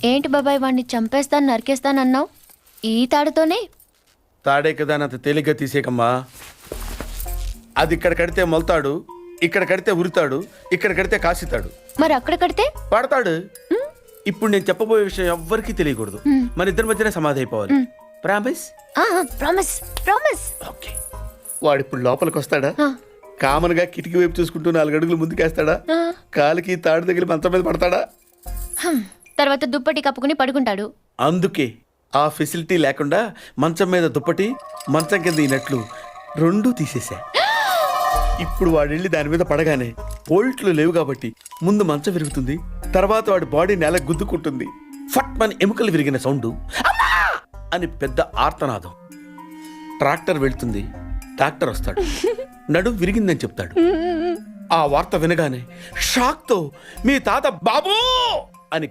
ఏంటి బాబాయ్ వాడిని చంపేస్తాను నరికేస్తానన్నావు ఈ తాడుతోనే? తాడే కదా అంత తేలిగ్గా తీసేకమ్మా. అది ఇక్కడ కడితే మొలతాడు, ఇక్కడ కడితే ఉరితాడు, ఇక్కడ కడితే కాసితాడు. మరి అక్కడ కడితే పడతాడు. ఇప్పుడు నేను చెప్పబోయే విషయం ఎవ్వరికీ తెలియకూడదు. మన ఇద్దరి మధ్యనే సమాధి అయిపోవాలి. ప్రామిస్? Promise promise. ఓకే. వాడు ఇప్పుడు లోపలికి వస్తాడా? కామన్ గా కిటికీ వైపు చూసుకుంటూ 4 అడుగులు ముందుకేస్తాడా? కాలికి తాడు తగిలి మంచం మీద పడతాడా? తర్వాత దుప్పటి కప్పుకుని పడుకుంటాడు. అందుకే ఆ ఫెసిలిటీ లేకుండా మంచం మీద దుప్పటి, మంచం కింద ఈనట్లు 2 తీసేశా. ఇప్పుడు వాడు వెళ్ళి దాని మీద పడగానే బోల్ట్లు లేవు కాబట్టి ముందు మంచం విరుగుతుంది, తర్వాత వాడి బాడీ నేల గుద్దుకుంటుంది. ఫట్ మన ఎముకలు విరిగిన సౌండ్ అని పెద్ద ఆర్తనాదం. ట్రాక్టర్ వెళ్తుంది, డాక్టర్ వస్తాడు, నడుం విరిగిందని చెప్తాడు. ఆ వార్త వినగానే షాక్ తో మీ తాత బాబూ అని